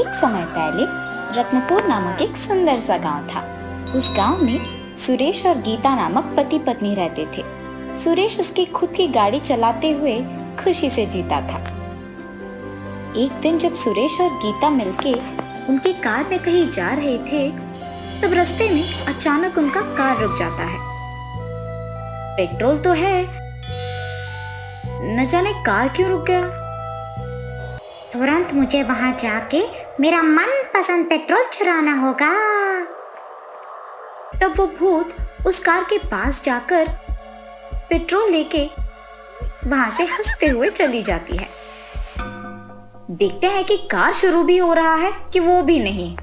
एक समय पहले रत्नपुर नामक एक सुंदर सा गांव था। उस गांव में सुरेश और गीता नामक पति पत्नी रहते थे। सुरेश उसकी खुद की गाड़ी चलाते हुए खुशी से जीता था। एक दिन जब सुरेश और गीता मिलके उनकी कार में कहीं जा रहे थे, तब रास्ते में अचानक उनका कार रुक जाता है। पेट्रोल तो है, न जाने कार क्यों रुक गया। तुरंत मुझे वहां जाके मेरा मनपसंद पेट्रोल चुराना होगा। तब वो भूत उस कार के पास जाकर पेट्रोल लेके वहां से हंसते हुए चली जाती है। देखते हैं कि कार शुरू भी हो रहा है कि वो भी नहीं।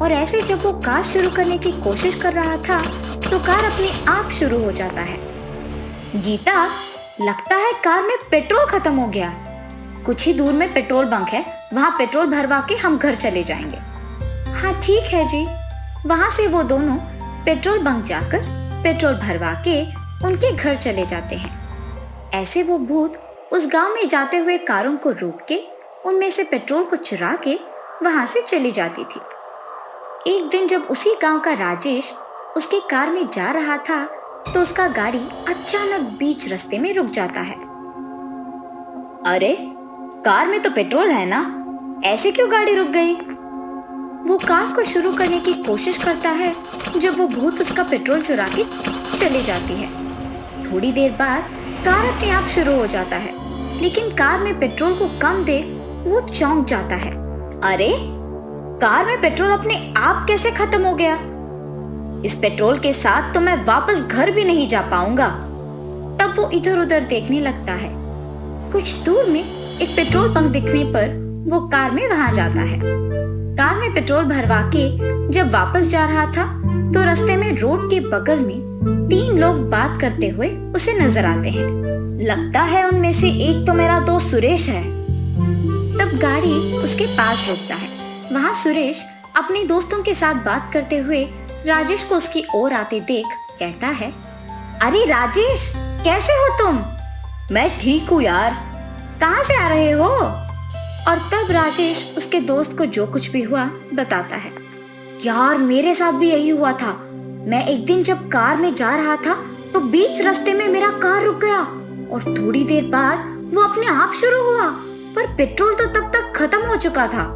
और ऐसे जब वो कार शुरू करने की कोशिश कर रहा था तो कार अपने आप शुरू हो जाता है। गीता, लगता है कार में पेट्रोल खत्म हो गया। कुछ ही दूर में पेट्रोल बंक है, वहां पेट्रोल भरवा के हम घर चले जाएंगे। हाँ ठीक है जी। वहां से वो दोनों पेट्रोल बंक जाकर पेट्रोल भरवा के उनके घर चले जाते हैं। ऐसे वो भूत उस गांव में जाते हुए कारों को रोक के उनमें से पेट्रोल को चुरा के वहां से चली जाती थी। एक दिन जब उसी गांव का राजेश उसके कार में जा रहा था तो उसका गाड़ी अचानक बीच रास्ते में रुक जाता है। अरे, कार में तो पेट्रोल है ना, ऐसे क्यों गाड़ी रुक गई? वो कार को शुरू करने की कोशिश करता है जब वो भूत उसका पेट्रोल चुरा के चली जाती है। थोड़ी देर बाद कार अपने आप शुरू हो जाता है, लेकिन कार में पेट्रोल को कम देख वो चौंक जाता है। अरे, कार में पेट्रोल अपने आप कैसे खत्म हो गया? इस पेट्रोल के साथ तो मैं वापस घर भी नहीं जा पाऊंगा। तब वो इधर उधर देखने लगता है। कुछ दूर में एक पेट्रोल पंप दिखने पर वो कार में वहां जाता है। कार में पेट्रोल भरवा के जब वापस जा रहा था तो रास्ते में रोड के बगल में 3 लोग बात करते हुए उसे नजर आते हैं। लगता है उनमें से एक तो मेरा दोस्त सुरेश है। तब गाड़ी उसके पास रुकता है। वहां सुरेश अपने दोस्तों के साथ बात करते हुए राजेश को उसकी ओर आते देख कहता है, अरे राजेश, कैसे हो तुम? मैं ठीक हूँ यार, कहाँ से आ रहे हो? और तब राजेश उसके दोस्त को जो कुछ भी हुआ बताता है। यार, मेरे साथ भी यही हुआ था। मैं एक दिन जब कार में जा रहा था तो बीच रास्ते में मेरा कार रुक गया और थोड़ी देर बाद वो अपने आप शुरू हुआ, पर पेट्रोल तो तब तक खत्म हो चुका था।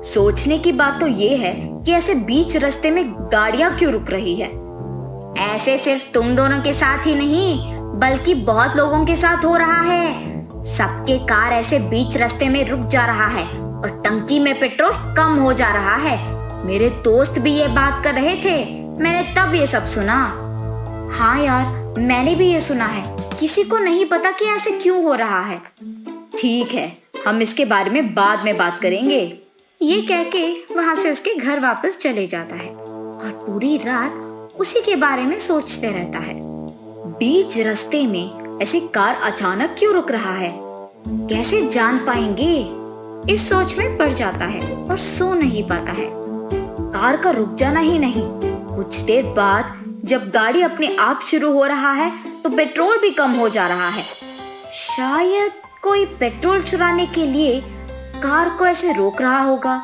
सोचने की बात तो ये है कि ऐसे बीच रास्ते में गाड़ियां क्यों रुक रही है। ऐसे सिर्फ तुम दोनों के साथ ही नहीं, बल्कि बहुत लोगों के साथ हो रहा है। सबके कार ऐसे बीच रास्ते में रुक जा रहा है और टंकी में पेट्रोल कम हो जा रहा है। मेरे दोस्त भी ये बात कर रहे थे, मैंने तब ये सब सुना। हाँ यार, मैंने भी ये सुना है। किसी को नहीं पता कि ऐसे क्यों हो रहा है। ठीक है, हम इसके बारे में बाद में बात करेंगे। ये कह के वहां से उसके घर वापस चले जाता है और पूरी रात उसी के बारे में सोचते रहता है। बीच रास्ते में ऐसी कार अचानक क्यों रुक रहा है, कैसे जान पाएंगे? इस सोच में पड़ जाता है और सो नहीं पाता है। कार का रुक जाना ही नहीं, कुछ देर बाद जब गाड़ी अपने आप शुरू हो रहा है तो पेट्रोल भी कम हो जा रहा है। शायद कोई पेट्रोल चुराने के लिए कार को ऐसे रोक रहा होगा।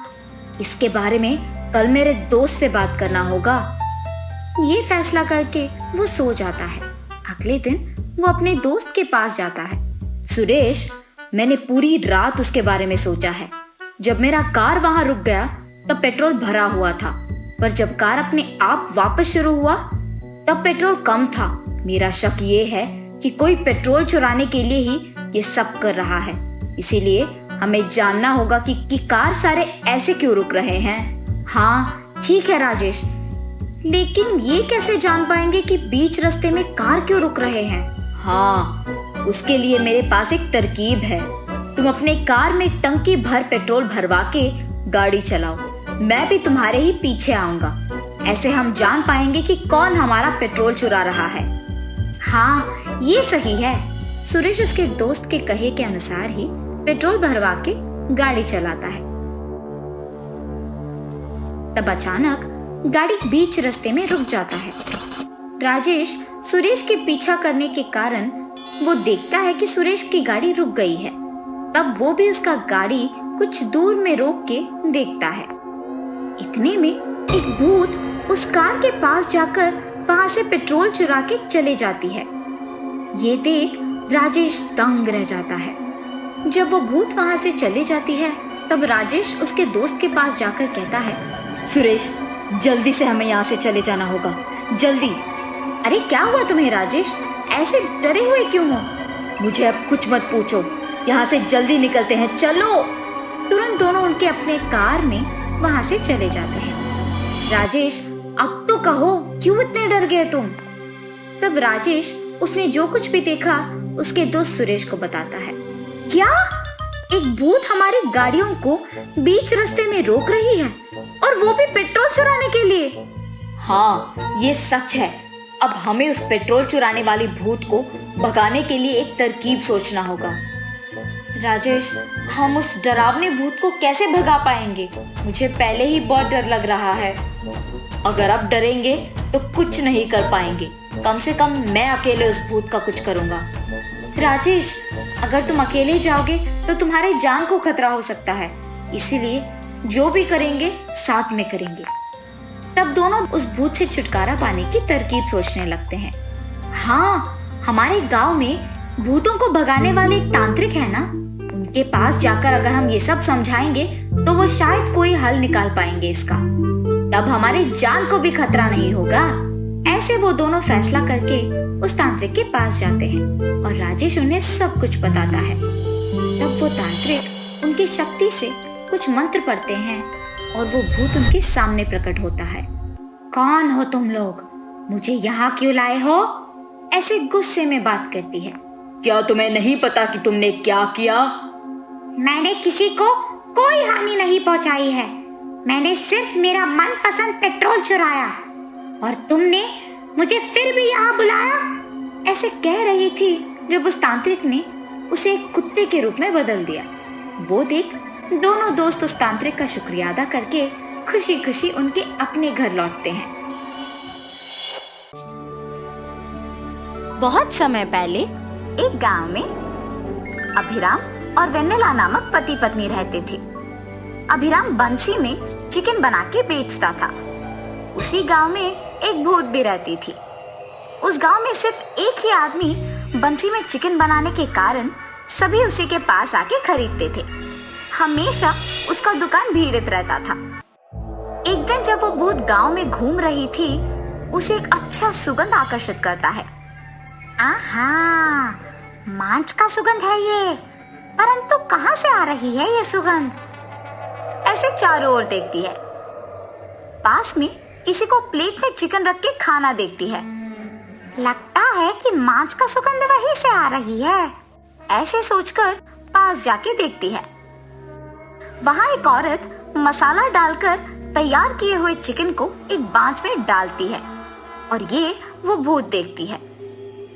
इसके बारे में कल मेरे दोस्त से बात करना होगा। ये फैसला करके वो सो जाता है। अगले दिन वो अपने दोस्त के पास जाता है। सुरेश, मैंने पूरी रात उसके बारे में सोचा है। जब मेरा कार वहां रुक गया तब पेट्रोल भरा हुआ था, पर जब कार अपने आप वापस शुरू हुआ तब पेट्रोल कम था। मेरा शक ये है कि कोई पेट्रोल चुराने के लिए ही ये सब कर रहा है। इसीलिए हमें जानना होगा कि कार सारे ऐसे क्यों रुक रहे हैं। हाँ ठीक है राजेश, लेकिन ये कैसे जान पाएंगे कि बीच रास्ते में कार क्यों रुक रहे हैं? हाँ, उसके लिए मेरे पास एक तरकीब है। तुम अपने कार में टंकी भर पेट्रोल भरवा के गाड़ी चलाओ, मैं भी तुम्हारे ही पीछे आऊंगा। ऐसे हम जान पाएंगे कि कौन हमारा पेट्रोल चुरा रहा है। हाँ, ये सही है। सुरेश उसके दोस्त के कहे के अनुसार ही पेट्रोल भरवा के गाड़ी चलाता है। तब अचानक गाड़ी बीच रास्ते में रुक जाता है। राजेश सुरेश के पीछा करने के कारण वो देखता है कि सुरेश की गाड़ी रुक गई है। तब वो भी उसका गाड़ी कुछ दूर में रोक के देखता है। इतने में एक भूत उस कार के पास जाकर वहां से पेट्रोल चुरा के चले जाती है। ये देख राजेश दंग रह जाता है। जब वो भूत वहां से चले जाती है तब राजेश उसके दोस्त के पास जाकर कहता है, सुरेश जल्दी से हमें यहाँ से चले जाना होगा, जल्दी। अरे क्या हुआ तुम्हें राजेश, ऐसे डरे हुए क्यों हो? मुझे अब कुछ मत पूछो, यहाँ से जल्दी निकलते हैं, चलो। तुरंत दोनों उनके अपने कार में वहां से चले जाते हैं। राजेश अब तो कहो, क्यों इतने डर गए तुम? तब राजेश उसने जो कुछ भी देखा उसके दोस्त सुरेश को बताता है। क्या? एक भूत हमारी गाड़ियों को बीच रास्ते में रोक रही है और वो भी पेट्रोल चुराने के लिए? हाँ, ये सच है। अब हमें उस पेट्रोल चुराने वाली भूत को भगाने के लिए एक तरकीब सोचना होगा। राजेश, हम उस डरावने भूत को कैसे भगा पाएंगे? मुझे पहले ही बहुत डर लग रहा है। अगर अब डरेंगे तो कुछ नहीं कर पाएंगे। कम से कम मैं अकेले उस भूत का कुछ करूंगा। राजेश, अगर तुम अकेले जाओगे तो तुम्हारे जान को खतरा हो सकता है, इसीलिए जो भी करेंगे साथ में करेंगे। तब दोनों उस भूत से छुटकारा पाने की तरकीब सोचने लगते हैं। हाँ, हमारे गांव में भूतों को भगाने वाले एक तांत्रिक है ना, उनके पास जाकर अगर हम ये सब समझाएंगे तो वो शायद कोई हल निकाल पाएंगे इसका। तब हमारी जान को भी खतरा नहीं होगा। ऐसे वो दोनों फैसला करके उस तांत्रिक के पास जाते हैं और राजेश उन्हें सब कुछ बताता है। तब वो तांत्रिक उनकी शक्ति से कुछ मंत्र पढ़ते हैं और वो भूत उनके सामने प्रकट होता है। कौन हो तुम लोग? मुझे यहाँ क्यों लाए हो? ऐसे गुस्से में बात करती है। क्या तुम्हें नहीं पता कि तुमने क्या किया? मैंने किसी को कोई हानि नहीं पहुंचाई है। मैंने सिर्फ मेरा मनपसंद पेट्रोल चुराया और तुमने मुझे फिर भी यहाँ बुलाया। ऐसे कह रही थी जब उस तांत्रिक ने उसे एक कुत्ते के रूप में बदल दिया। वो देख दोनों दोस्त उस तांत्रिक का शुक्रिया अदा करके खुशी खुशी उनके अपने घर लौटते हैं। बहुत समय पहले एक गांव में अभिराम और वेनेला नामक पति पत्नी रहते थे। अभिराम बंसी में चिकन बना के बेचता था। उसी गांव में एक भूत भी रहती थी। उस गांव में सिर्फ एक ही आदमी बंसी में चिकन बनाने के कारण सभी उसी के पास आके खरीदते थे। हमेशा उसका दुकान भीड़ित रहता था। एक दिन जब वो भूत गांव में घूम रही थी, उसे एक अच्छा सुगंध आकर्षित करता है। आहा, मांस का सुगंध है ये, परंतु कहाँ से आ रही है ये सुगंध? ऐसे चारों ओर देखती है। पास में किसी को प्लेट में चिकन रख के खाना देखती है। लगता है कि मांस का सुगंध वहीं से आ रही है। ऐसे सोचकर पास जाके देखती है। वहां एक औरत मसाला डालकर तैयार किए हुए चिकन को एक बांच में डालती है और ये वो भूत देखती है।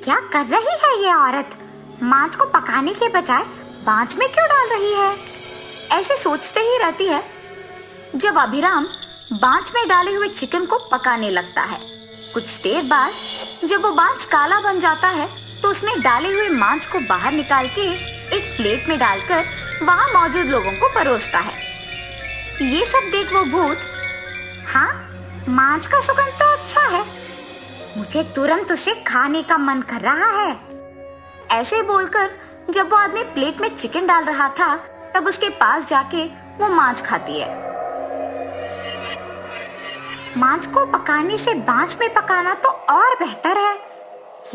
क्या कर रही है ये औरत? मांस को पकाने के बजाय बांच में क्यों डाल रही है? ऐसे सोचते ही रहती है जब अभिराम बांच में डाले हुए चिकन को पकाने लगता है। कुछ देर बाद जब वो बांच काला बन जाता है तो उसमें डाले हुए मांस को बाहर निकाल के एक प्लेट में डालकर वहां मौजूद लोगों को परोसता है। ये सब देख वो भूत, हाँ, मांस का सुगंध तो अच्छा है, मुझे तुरंत उसे खाने का मन कर रहा है। ऐसे बोलकर जब वो आदमी प्लेट में चिकन डाल रहा था तब उसके पास जाके वो मांस खाती है। मांस को पकाने से बांस में पकाना तो और बेहतर है।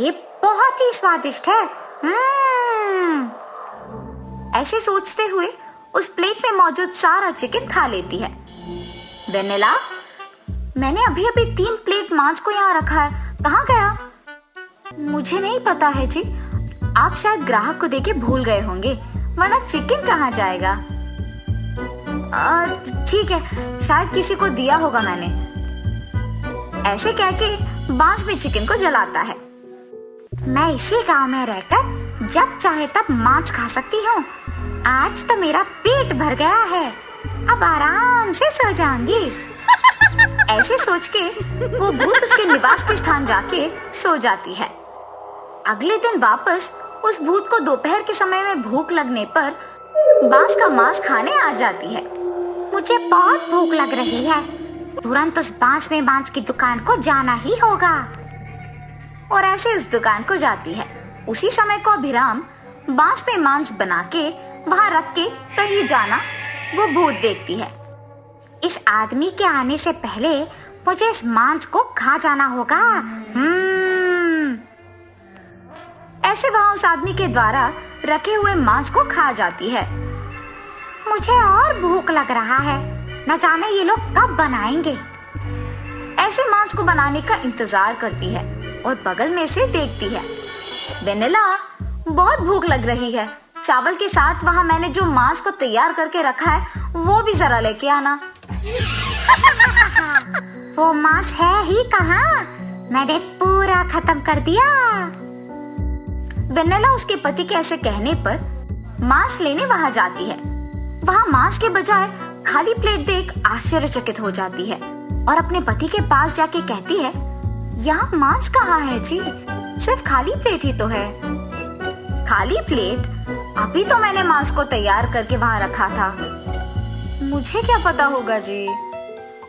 ये बहुत ही स्वादिष्ट है। ऐसे सोचते हुए उस प्लेट में मौजूद सारा चिकन खा लेती है। वेनेला, मैंने अभी अभी 3 प्लेट मांस को यहाँ रखा है, कहाँ गया? मुझे नहीं पता है जी, आप शायद ग्राहक को देके भूल गए होंगे, वरना चिकन कहाँ जाएगा? ठीक है, शायद किसी को दिया होगा मैंने। ऐसे कह के बांस में चिकन को जलाता है। मैं इसी गांव में रहकर जब चाहे तब मांस खा सकती हूँ। आज तो मेरा पेट भर गया है, अब आराम से सो जाऊंगी। ऐसे सोच के वो भूत उसके निवास के स्थान जाके सो जाती है। अगले दिन वापस उस भूत को दोपहर के समय में भूख लगने पर बांस का मांस खाने आ जाती है। मुझे बहुत भूख लग रही है, तुरंत उस बांस में मांस की दुकान को जाना ही होगा। और ऐसे उस दुकान को जाती है। उसी समय को अभिराम बांस में मांस बना के वहां रख के कहीं जाना वो भूत देखती है। इस आदमी के आने से पहले मुझे इस मांस को खा जाना होगा। ऐसे वहां उस आदमी के द्वारा रखे हुए मांस को खा जाती है। मुझे और भूख लग रहा है, न जाने ये लोग कब बनाएंगे। ऐसे मांस को बनाने का इंतजार करती है और बगल में से देखती है। वेनिला, बहुत भूख लग रही है, चावल के साथ वहां मैंने जो मांस को तैयार करके रखा है वो भी जरा लेके आना। वो मांस है ही कहाँ? मैंने पूरा खत्म कर दिया। वेनिला उसके पति के ऐसे कहने पर मांस लेने वहां जाती है। वहां मांस के बजाय खाली प्लेट देख आश्चर्यचकित हो जाती है और अपने पति के पास जाके कहती है, यहाँ मांस कहाँ है जी? सिर्फ खाली प्लेट ही तो है। खाली प्लेट? अभी तो मैंने मांस को तैयार करके वहां रखा था। मुझे क्या पता होगा जी।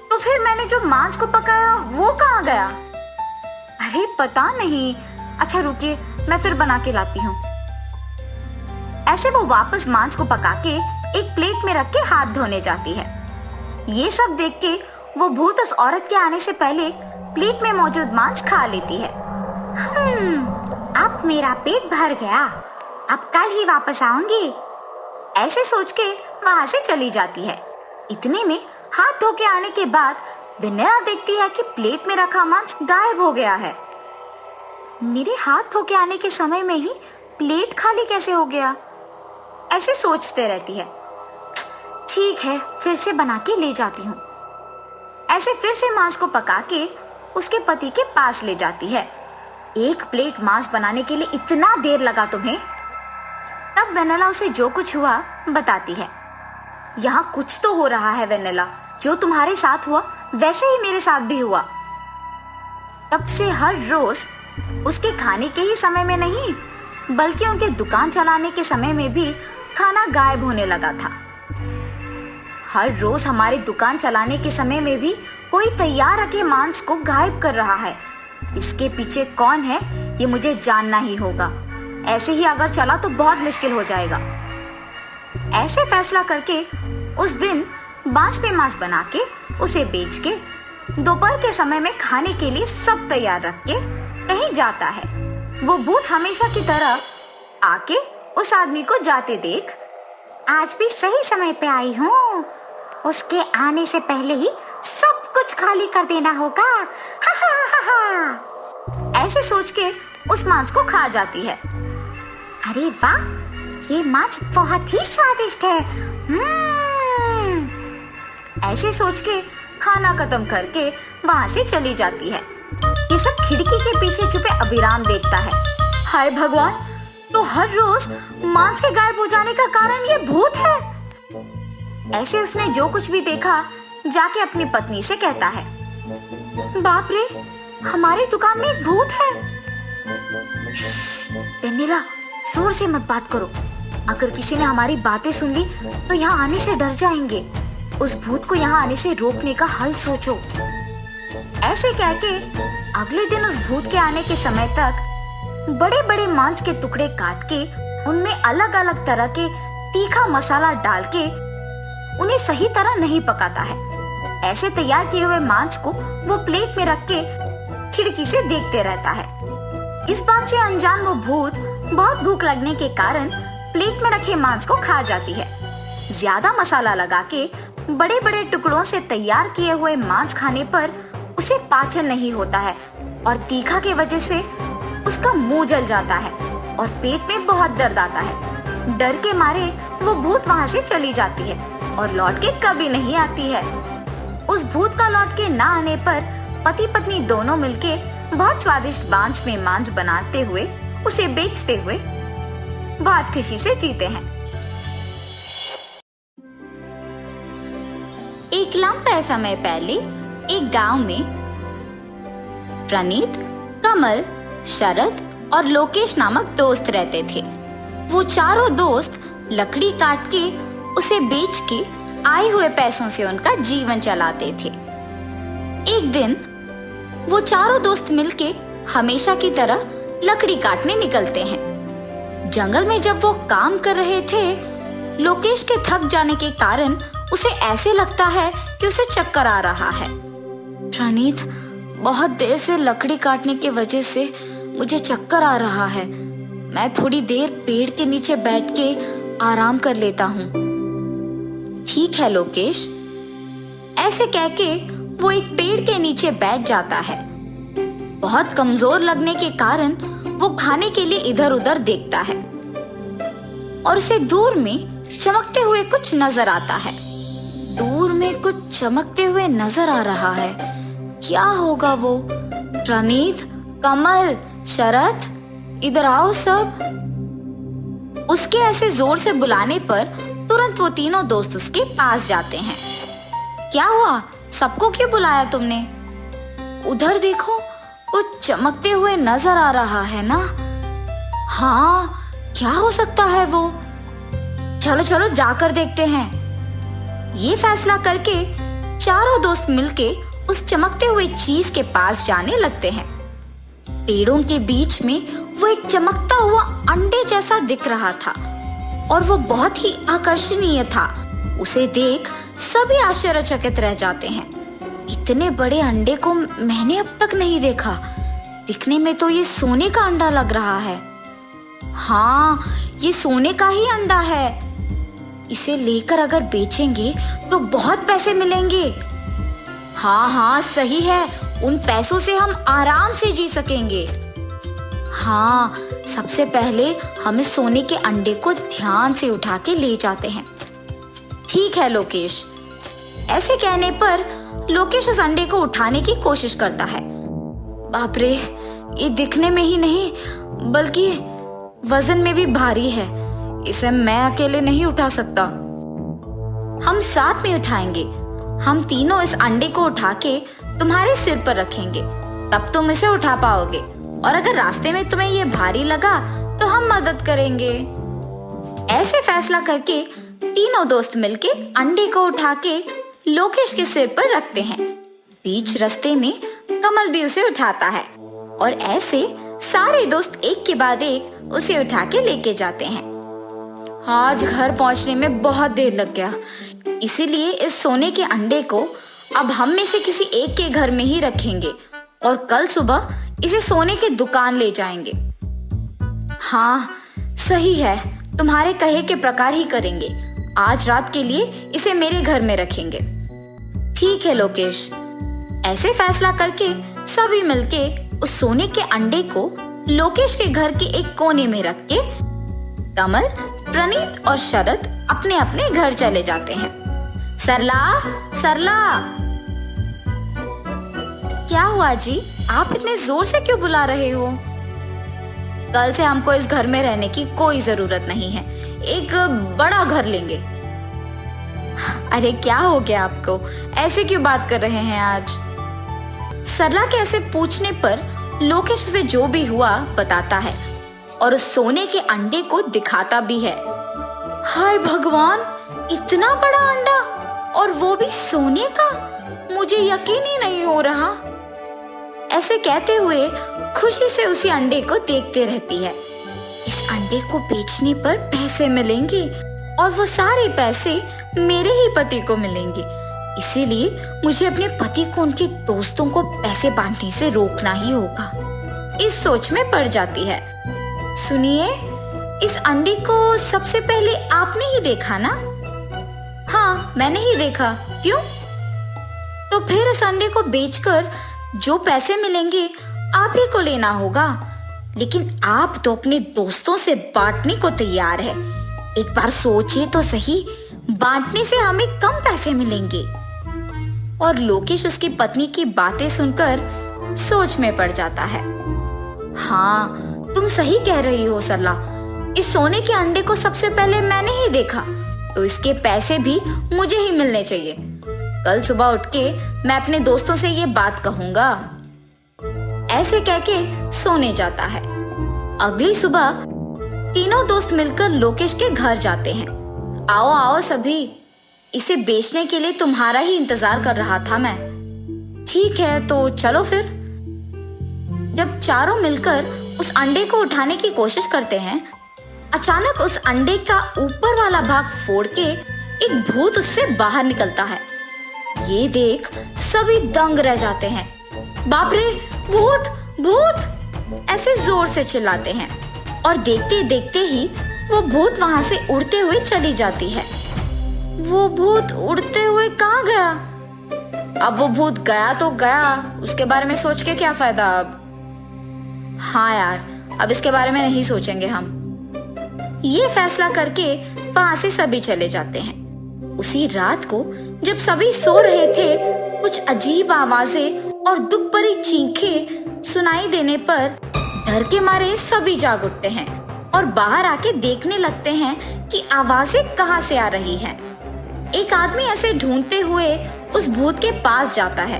तो फिर मैंने जो मांस को पकाया वो कहाँ गया? अरे पता नहीं। अच्छा रुकिए, मैं फिर बना के लाती हूँ। ऐसे वो वापस मांस को पका के एक प्लेट में रख के हाथ धोने जाती है। ये सब देख के वो भूत उस औरत के आने से पहले प्लेट में मौजूद मांस खा लेती है। अब मेरा पेट भर गया, अब कल ही वापस आऊंगी। ऐसे सोच के वहां से चली जाती है। इतने में हाथ धो के आने के बाद वेनिला देखती है कि प्लेट में रखा मांस गायब हो गया है। मेरे हाथ धो के आने के समय में ही प्लेट खाली कैसे हो गया? ऐसे सोचते रहती है। ठीक है, फिर से बना के ले जाती हूँ। ऐसे फिर से मांस को पका के उसके पति के पास ले जाती है। एक प्लेट मांस बनाने के लिए इतना देर लगा तुम्हें? तब वेनिला उसे जो कुछ हुआ बताती है। यहाँ कुछ तो हो रहा है वेनिला, जो तुम्हारे साथ हुआ वैसे ही मेरे साथ भी हुआ। तब से हर रोज उसके खाने के ही समय में नहीं, बल्कि उनके दुकान चलाने के समय में भी खाना गायब होने लगा था। हर रोज हमारे दुकान चलाने के समय में भी कोई तैयार रखे मांस को गायब कर रहा है। इसके पीछे कौन है ये मुझे जानना ही होगा। ऐसे ही अगर चला तो बहुत मुश्किल हो जाएगा। ऐसे फैसला करके उस दिन बांस पे मांस बना के उसे बेच के दोपहर के समय में खाने के लिए सब तैयार रख के कहीं जाता है। वो भूत हमेशा की तरह आके उस आदमी को जाते देख, आज भी सही समय पे आई हूँ, उसके आने से पहले ही सब कुछ खाली कर देना होगा। हा हा हा हा। ऐसे सोच के उस मांस को खा जाती है। अरे वाह, ये मांस बहुत ही स्वादिष्ट है। ऐसे सोच के खाना खत्म करके वहां से चली जाती है। ये सब खिड़की के पीछे छुपे अभिराम देखता है। हाय भगवान, तो हर रोज मांस के गायब हो जाने का कारण ये भूत है। ऐसे उसने जो कुछ भी देखा जाके अपनी पत्नी से कहता है, बाप रे, हमारी दुकान में एक भूत है। वेनिला, जोर से मत बात करो। अगर किसी ने हमारी बातें सुन ली तो यहाँ आने से डर जाएंगे। उस भूत को यहाँ आने से रोकने का हल सोचो। ऐसे कह के अगले दिन उस भूत के आने के समय तक बड़े बड़े मांस के टुकड़े काट के उनमें अलग अलग तरह के तीखा मसाला डाल के उन्हें सही तरह नहीं पकाता है। ऐसे तैयार किए हुए मांस को वो प्लेट में रख के खिड़की से देखते रहता है। इस बात से अनजान वो भूत बहुत भूख लगने के कारण प्लेट में रखे मांस को खा जाती है। ज्यादा मसाला लगा के बड़े बड़े टुकड़ों से तैयार किए हुए मांस खाने पर उसे पाचन नहीं होता है और तीखा के वजह से उसका मुंह जल जाता है और पेट में बहुत दर्द आता है। डर के मारे वो भूत वहां से चली जाती है और लौट के कभी नहीं आती है। उस भूत का लौट के ना आने पर पति पत्नी दोनों मिलके बहुत स्वादिष्ट बांस में मांस बनाते हुए उसे बेचते हुए बहुत खुशी से जीते हैं। एक लंबे समय पहले एक गांव में प्रणीत, कमल, शरद और लोकेश नामक दोस्त रहते थे। वो चारों दोस्त लकड़ी काट के उसे बेच के आए हुए पैसों से उनका जीवन चलाते थे। एक दिन वो चारों दोस्त मिलके हमेशा की तरह लकड़ी काटने निकलते हैं। जंगल में जब वो काम कर रहे थे, लोकेश के थक जाने के कारण उसे ऐसे लगता है कि उसे चक्कर आ रहा है। प्रणीत, बहुत देर से लकड़ी काटने की वजह से मुझे चक्कर आ रहा है। मैं थोड़ी देर पेड़ के नीचे बैठ के आराम कर लेता हूँ। ठीक है लोकेश, ऐसे कह के वो एक पेड़ के नीचे बैठ जाता है। बहुत कमजोर लगने के कारण वो खाने के लिए इधर उधर देखता है और उसे दूर में चमकते हुए कुछ नजर आता है। दूर में कुछ चमकते हुए नजर आ रहा है। क्या होगा वो? प्रणीत, कमल, शरद, इधर आओ सब। उसके ऐसे जोर से बुलाने पर तुरंत वो तीनों दोस्त उसके पास जाते हैं। क्या हुआ? सबको क्यों बुलाया तुमने? उधर देखो, कुछ चमकते हुए नजर आ रहा है ना? हाँ, क्या हो सकता है वो? चलो चलो जाकर देखते हैं। ये फैसला करके चारों दोस्त मिलके उस चमकते हुए चीज के पास जाने लगते हैं। पेड़ों के बीच में वो एक चमकता हुआ अंडे जैसा दिख रहा था और वो बहुत ही आकर्षणीय था। उसे देख सभी आश्चर्यचकित रह जाते हैं। इतने बड़े अंडे को मैंने अब तक नहीं देखा। दिखने में तो ये सोने का अंडा लग रहा है। हाँ, ये सोने का ही अंडा है। इसे लेकर अगर बेचेंगे तो बहुत पैसे मिलेंगे। हाँ हाँ, सही है, उन पैसों से हम आराम से जी सकेंगे। हाँ, सबसे पहले हम इस सोने के अंडे को ध्यान से उठा के ले जाते हैं। ठीक है लोकेश। ऐसे कहने पर लोकेश उस अंडे को उठाने की कोशिश करता है। बाप रे, ये दिखने में ही नहीं बल्कि वजन में भी भारी है। इसे मैं अकेले नहीं उठा सकता। हम साथ में उठाएंगे। हम तीनों इस अंडे को उठा के तुम्हारे सिर पर रखेंगे, तब तुम इसे उठा पाओगे। और अगर रास्ते में तुम्हें ये भारी लगा तो हम मदद करेंगे। ऐसे फैसला करके तीनों दोस्त मिलके अंडे को उठा के लोकेश के सिर पर रखते हैं। बीच रास्ते में कमल भी उसे उठाता है और ऐसे सारे दोस्त एक के बाद एक उसे उठा के लेके जाते हैं। आज घर पहुंचने में बहुत देर लग गया, इसीलिए इस सोने के अंडे को अब हम में से किसी एक के घर में ही रखेंगे और कल सुबह इसे सोने की दुकान ले जाएंगे। हाँ, सही है, तुम्हारे कहे के प्रकार ही करेंगे। आज रात के लिए इसे मेरे घर में रखेंगे। ठीक है लोकेश। ऐसे फैसला करके सभी मिलके उस सोने के अंडे को लोकेश के घर के एक कोने में रख के कमल, प्रणीत और शरद अपने अपने घर चले जाते हैं। सरला, सरला। क्या हुआ जी? आप इतने जोर से क्यों बुला रहे हो? कल से हमको इस घर में रहने की कोई जरूरत नहीं है। एक बड़ा घर लेंगे। अरे क्या हो गया आपको? ऐसे क्यों बात कर रहे हैं आज? सरला के ऐसे पूछने पर लोकेश से जो भी हुआ बताता है और उस सोने के अंडे को दिखाता भी है। हाय भगवान, इतना बड़ा अंडा और वो भी सोने का! मुझे यकीन ही नहीं हो रहा। ऐसे कहते हुए खुशी से उसी अंडे को देखते रहती है। इस अंडे को बेचने पर पैसे मिलेंगे और वो सारे पैसे मेरे ही पति को मिलेंगे। इसीलिए मुझे अपने पति को उनके दोस्तों को पैसे बांटने से रोकना ही होगा। इस सोच में पड़ जाती है। सुनिए, इस अंडे को सबसे पहले आपने ही देखा ना? हाँ, मैंने ही देखा। क्यों? तो फिर इस अंडे को बेचकर जो पैसे मिलेंगे आप ही को लेना होगा। लेकिन आप तो अपने दोस्तों से बांटने को तैयार है। एक बार सोचिए तो सही, बांटने से हमें कम पैसे मिलेंगे। और लोकेश उसकी पत्नी की बातें सुनकर सोच में पड़ जाता है। हाँ, तुम सही कह रही हो सरला। इस सोने के अंडे को सबसे पहले मैंने ही देखा, तो इसके पैसे भी मुझे ही मिलने चाहिए। कल सुबह उठ के मैं अपने दोस्तों से ये बात कहूंगा। ऐसे कह के सोने जाता है। अगली सुबह तीनों दोस्त मिलकर लोकेश के घर जाते हैं। आओ आओ सभी, इसे बेचने के लिए तुम्हारा ही इंतजार कर रहा था मैं। ठीक है तो चलो फिर। जब चारों मिलकर उस अंडे को उठाने की कोशिश करते हैं, अचानक उस अंडे का ऊपर वाला भाग फोड़ के एक भूत उससे बाहर निकलता है। ये देख सभी दंग रह जाते हैं। बाप रे, भूत भूत ऐसे जोर से चिल्लाते हैं और देखते देखते ही वो भूत वहां से उड़ते हुए चली जाती है। वो भूत उड़ते हुए कहाँ गया? अब वो भूत गया तो गया, उसके बारे में सोच के क्या फायदा अब। हाँ यार, अब इसके बारे में नहीं सोचेंगे हम। ये फैसला करके वहां से सभी चले जाते हैं। उसी रात को जब सभी सो रहे थे, कुछ अजीब आवाजें और दुख भरी चीखें सुनाई देने पर डर के मारे सभी जाग उठते हैं और बाहर आके देखने लगते हैं कि आवाजें कहाँ से आ रही हैं। एक आदमी ऐसे ढूंढते हुए उस भूत के पास जाता है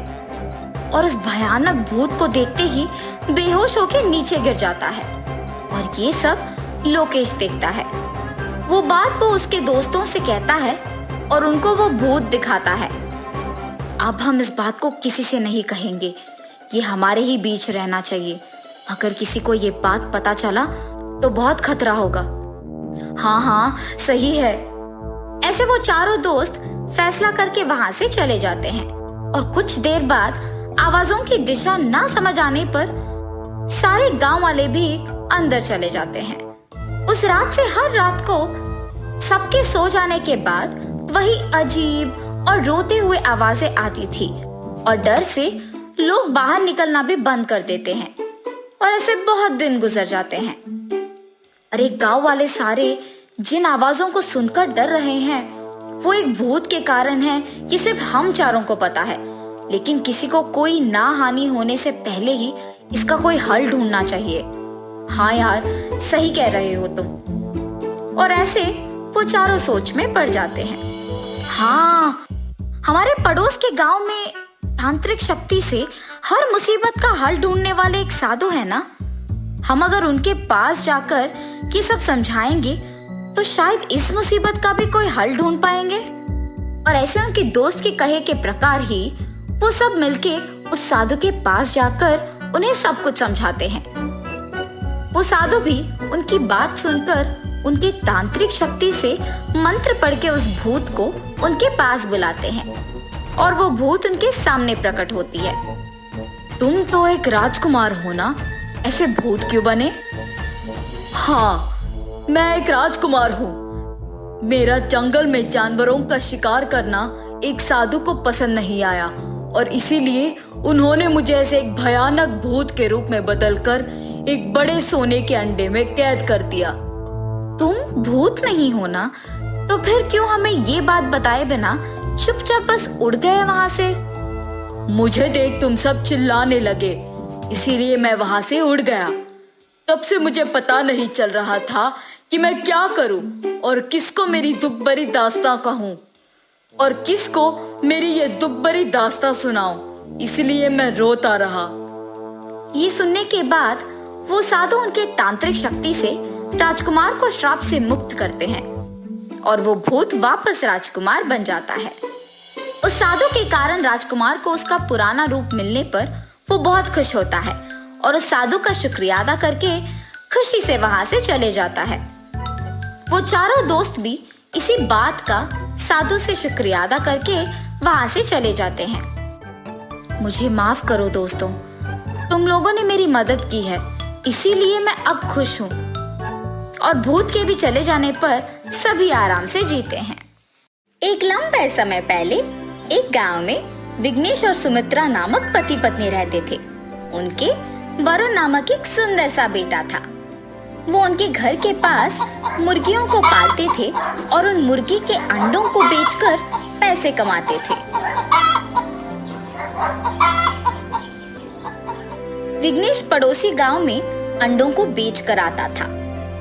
और उस भयानक भूत को देखते ही बेहोश होकर नीचे गिर जाता है। और ये सब लोकेश देखता है। वो बात वो उसके दोस्तों से कहता है और उनको वो भूत दिखाता है। अब हम इस बात को किसी से नहीं कहेंगे, ये हमारे ही बीच रहना चाहिए। अगर किसी को ये बात पता चला तो बहुत खतरा होगा। हाँ हाँ सही है। ऐसे वो चारों दोस्त फैसला करके वहां से चले जाते हैं और कुछ देर बाद आवाजों की दिशा ना समझ आने पर सारे गांव वाले भी अंदर चले जाते हैं। उस रात से हर रात को सबके सो जाने के बाद वही अजीब और रोते हुए आवाजें आती थी और डर से लोग बाहर निकलना भी बंद कर देते हैं। और ऐसे बहुत दिन गुजर जाते हैं। अरे गांव वाले सारे जिन आवाजों को सुनकर डर रहे हैं वो एक भूत के कारण है कि सिर्फ हम चारों को पता है, लेकिन किसी को कोई ना हानि होने से पहले ही इसका कोई हल ढूंढना चाहिए। हाँ यार, सही कह रहे हो तुम। और ऐसे वो चारों सोच में पड़ जाते हैं। हाँ, हमारे पड़ोस के गांव में तांत्रिक शक्ति से हर मुसीबत का हल ढूंढने वाले एक साधु है ना। हम अगर उनके पास जाकर ये सब समझाएंगे तो शायद इस मुसीबत का भी कोई हल ढूंढ पाएंगे। और ऐसे उनके दोस्त के कहे के प्रकार ही वो सब मिलके उस साधु के पास जाकर उन्हें सब कुछ समझाते हैं। वो साधु भी उनकी बात सुनकर उनकी तांत्रिक शक्ति से मंत्र पढ़ के उस भूत को उनके पास बुलाते हैं और वो भूत उनके सामने प्रकट होती है। तुम तो एक राजकुमार हो ना, ऐसे भूत क्यों बने? हाँ, मैं एक राजकुमार हूँ। मेरा जंगल में जानवरों का शिकार करना एक साधु को पसंद नहीं आया और इसीलिए उन्होंने मुझे ऐसे एक भयानक भूत के रूप में बदलकर एक बड़े सोने के अंडे में कैद कर दिया। तुम भूत नहीं हो ना, तो फिर क्यों हमें ये बात बताए बिना चुपचाप बस उड़ गए वहां से? मुझे देख तुम सब चिल्लाने लगे, इसीलिए मैं वहां से उड़ गया। तब से मुझे पता नहीं चल रहा था कि मैं क्या करूं और किसको मेरी दुख भरी दास्तां कहूं और किसको मेरी ये दुख भरी दास्तां सुनाऊं, इसलिए मैं रोता रहा। ये सुनने के बाद वो साधु उनके तांत्रिक शक्ति से राजकुमार को श्राप से मुक्त करते हैं और वो भूत वापस राजकुमार बन जाता है। उस साधु के कारण राजकुमार को उसका पुराना रूप मिलने पर वो बहुत खुश होता है और उस साधु का शुक्रिया अदा करके खुशी से वहां से चले जाता है। वो चारों दोस्त भी इसी बात का साधु से शुक्रिया अदा करके वहां से चले जाते हैं। मुझे माफ करो दोस्तों, तुम लोगों ने मेरी मदद की है, इसीलिए मैं अब खुश हूँ। और भूत के भी चले जाने पर सभी आराम से जीते हैं। एक लंबे समय पहले एक गांव में विघ्नेश और सुमित्रा नामक पति पत्नी रहते थे। उनके वरुण नामक एक सुंदर सा बेटा था। वो उनके घर के पास मुर्गियों को पालते थे और उन मुर्गी के अंडों को बेचकर पैसे कमाते थे। विघ्नेश पड़ोसी गांव में अंडों को बेच कर आता था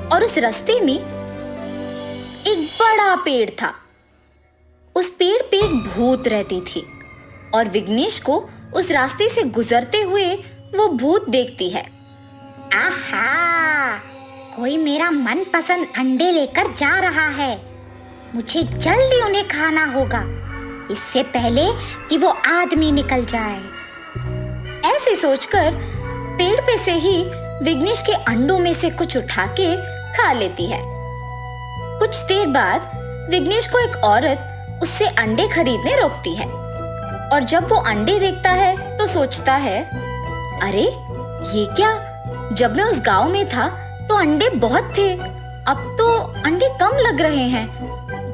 और उस रास्ते में एक बड़ा पेड़ था। उस पेड़ पे एक भूत रहती थी और विघ्नेश को उस रास्ते से गुजरते हुए वो भूत देखती है। आहा, कोई मेरा मनपसंद अंडे लेकर जा रहा है। मुझे जल्दी उन्हें खाना होगा, इससे पहले कि वो आदमी निकल जाए। ऐसे सोचकर पेड़ पे से ही विघ्नेश के अंडों में से कुछ उठा के खा लेती है। कुछ देर बाद विघ्नेश को एक औरत उससे अंडे खरीदने रोकती है और जब वो अंडे देखता है तो सोचता है, अरे ये क्या, जब मैं उस गांव में था तो अंडे बहुत थे, अब तो अंडे कम लग रहे हैं।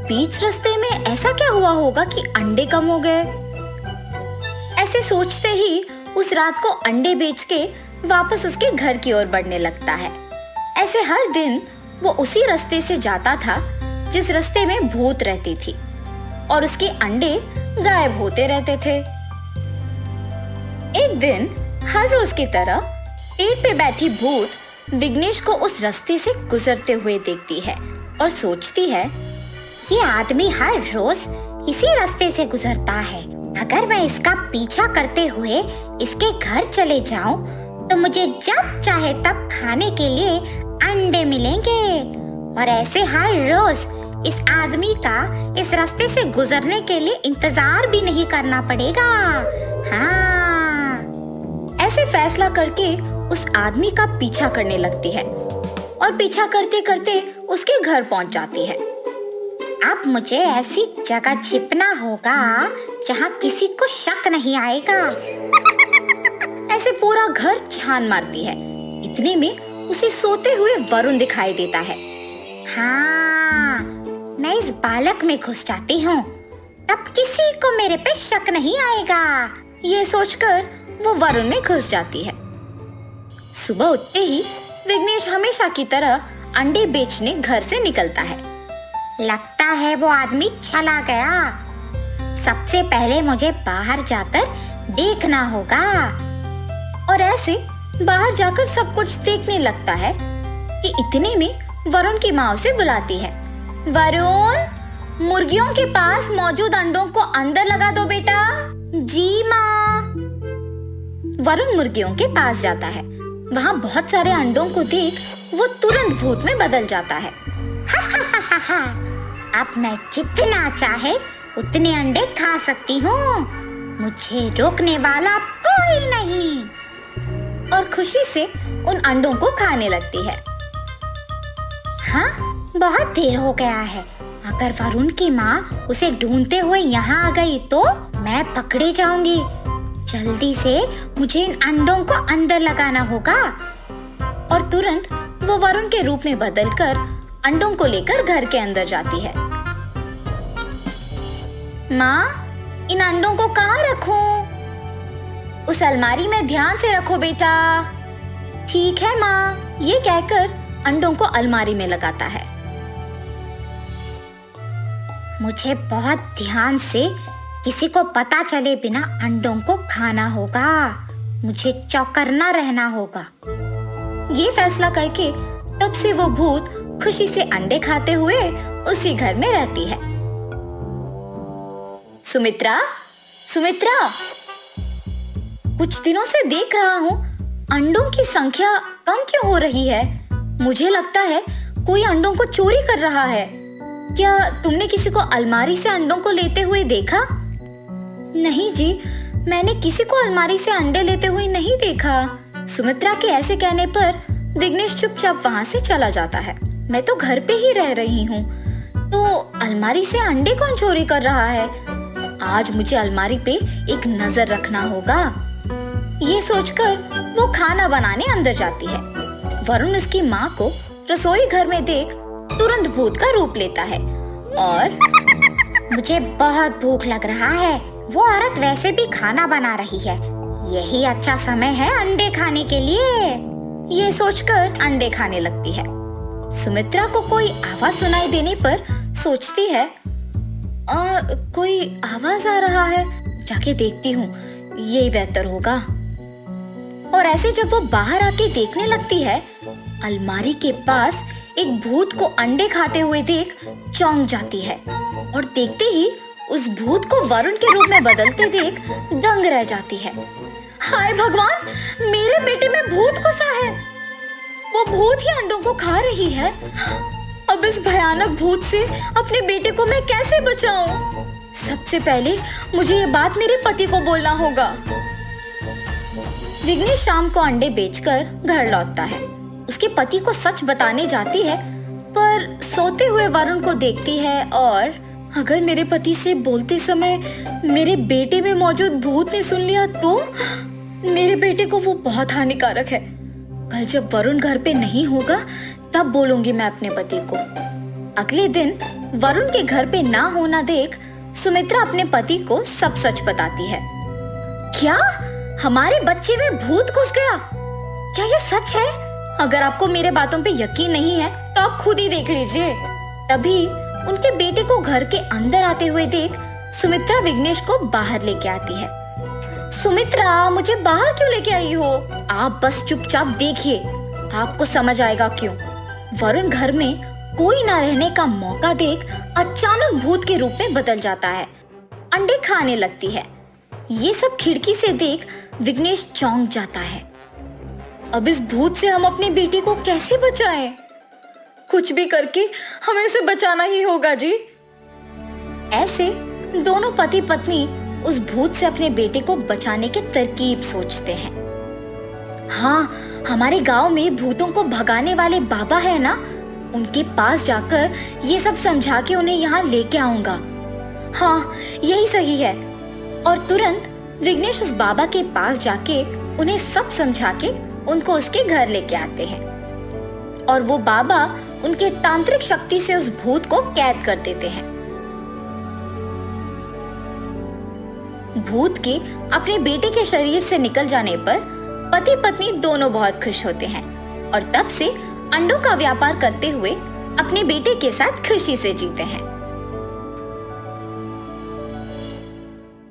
बीच रास्ते में ऐसा क्या हुआ होगा कि अंडे कम हो गए। ऐसे सोचते ही उस रात को अंडे बेच के वापस उसके घर की ओर बढ़ने लगता है। ऐसे हर दिन वो उसी रास्ते से जाता था जिस रास्ते में भूत रहती थी और उसके अंडे गायब होते रहते थे। एक दिन हर रोज की तरह पेड़ पे बैठी भूत विघ्नेश को उस रास्ते से गुजरते हुए देखती है और सोचती है, ये आदमी हर रोज इसी रास्ते से गुजरता है। अगर मैं इसका पीछा करते हुए इसके घर चले जाऊं तो मुझे जब चाहे तब खाने के लिए अंडे मिलेंगे और ऐसे हर रोज इस आदमी का इस रास्ते से गुजरने के लिए इंतजार भी नहीं करना पड़ेगा। हाँ। ऐसे फैसला करके उस आदमी का पीछा करने लगती है और पीछा करते करते उसके घर पहुंच जाती है। अब मुझे ऐसी जगह छिपना होगा जहाँ किसी को शक नहीं आएगा। ऐसे पूरा घर छान मारती है। इतने में उसे सोते हुए वरुण दिखाई देता है। हाँ, मैं इस बालक में घुस जाती हूँ, तब किसी को मेरे पे शक नहीं आएगा। ये सोचकर वो वरुण में घुस जाती है। सुबह उठते ही विघ्नेश हमेशा की तरह अंडे बेचने घर से निकलता है। लगता है वो आदमी चला गया। सबसे पहले मुझे बाहर जाकर देखना होगा। और ऐसे बाहर जाकर सब कुछ देखने लगता है कि इतने में वरुण की माँ उसे बुलाती है। वरुण, मुर्गियों के पास मौजूद अंडों को अंदर लगा दो बेटा। जी माँ। वरुण मुर्गियों के पास जाता है। वहाँ बहुत सारे अंडों को देख वो तुरंत भूत में बदल जाता है। अब मैं जितना चाहे उतने अंडे खा सकती हूँ, मुझे रोकने वाला कोई नहीं। और खुशी से उन अंडों को खाने लगती है। हाँ, बहुत देर हो गया है। अगर वरुण की माँ उसे ढूंढते हुए यहाँ आ गई तो मैं पकड़ी जाऊंगी। जल्दी से मुझे इन अंडों को अंदर लगाना होगा। और तुरंत वो वरुण के रूप में बदलकर अंडों को लेकर घर के अंदर जाती है। माँ, इन अंडों को कहाँ रखूं? उस अलमारी में ध्यान से रखो बेटा। ठीक है माँ, ये कहकर अंडों को अलमारी में लगाता है। मुझे बहुत ध्यान से, किसी को पता चले बिना अंडों को खाना होगा। मुझे चौकन्ना रहना होगा। ये फैसला करके तब से वो भूत खुशी से अंडे खाते हुए उसी घर में रहती है। सुमित्रा, सुमित्रा, कुछ दिनों से देख रहा हूँ अंडों की संख्या कम क्यों हो रही है? मुझे लगता है कोई अंडों को चोरी कर रहा है। क्या तुमने किसी को अलमारी से अंडों को लेते हुए देखा? नहीं जी, मैंने किसी को अलमारी से अंडे लेते हुए नहीं देखा। सुमित्रा के ऐसे कहने पर विघ्नेश चुपचाप वहाँ से चला जाता है। मैं तो घर पे ही रह रही हूँ, तो अलमारी से अंडे कौन चोरी कर रहा है? आज मुझे अलमारी पे एक नजर रखना होगा। ये सोचकर वो खाना बनाने अंदर जाती है। वरुण उसकी माँ को रसोई घर में देख तुरंत भूत का रूप लेता है और मुझे बहुत भूख लग रहा है। वो औरत वैसे भी खाना बना रही है, यही अच्छा समय है अंडे खाने के लिए। ये सोचकर अंडे खाने लगती है। सुमित्रा को कोई आवाज सुनाई देने पर सोचती है, कोई आवाज आ रहा है, जाके देखती हूँ, यही बेहतर होगा। और ऐसे जब वो बाहर आके देखने लगती है, अलमारी के पास एक भूत को अंडे खाते हुए देख चौंक जाती है और देखते ही उस भूत को वरुण के रूप में बदलते देख दंग रह जाती है। हाय भगवान, मेरे बेटे में भूत घुसा है। वो भूत ही अंडों को खा रही है। अब इस भयानक भूत से अपने बेटे को मैं कैसे बचाऊं? सबसे पहले मुझे ये बात मेरे पति को बोलना होगा। विघ्नेश शाम को अंडे बेचकर घर लौटता है। उसके पति को सच बताने जाती है, पर सोते हुए वरुण को देखती है और अगर मेरे पति से बोलते समय मेरे बेटे में मौजूद भूत ने सुन लिया तो मेरे बेटे को वो बहुत हानिकारक है। कल जब वरुण घर पे नहीं होगा तब बोलूंगी मैं अपने पति को। अगले दिन वरुण के घर पे ना होना देख सुमित्रा अपने पति को सब सच बताती है। क्या हमारे बच्चे में भूत घुस गया? क्या ये सच है? अगर आपको मेरे बातों पे यकीन नहीं है तो आप खुद ही देख लीजिए। तभी उनके बेटे को घर के अंदर आते हुए देख सुमित्रा विघ्नेश को बाहर लेके आती है। सुमित्रा, मुझे बाहर क्यों लेके आई हो? आप बस चुपचाप देखिए, आपको समझ आएगा क्यों। वरुण घर में कोई ना रहने का मौका देख अचानक भूत के रूप में बदल जाता है। अंडे खाने लगती है। ये सब खिड़की से देख विघ्नेश चौंक जाता है। अब इस भूत से हम अपनी बेटी को कैसे बचाएं? कुछ भी करके हमें उसे बचाना ही होगा जी। ऐसे दोनों पति पत्नी उस भूत से अपने बेटे को बचाने के तरकीब सोचते हैं। हाँ, हमारे गांव में भूतों को भगाने वाले बाबा है ना, उनके पास जाकर ये सब समझा के उन्हें यहाँ लेके आऊंगा। हाँ, यही सही है। और तुरंत विघ्नेश उस बाबा के पास जाके उन्हें सब समझा के उनको उसके घर लेके आते हैं और वो बाबा उनके तांत्रिक शक्ति से उस भूत को कैद कर देते हैं। भूत के अपने बेटे के शरीर से निकल जाने पर पति पत्नी दोनों बहुत खुश होते हैं और तब से अंडों का व्यापार करते हुए अपने बेटे के साथ खुशी से जीते हैं।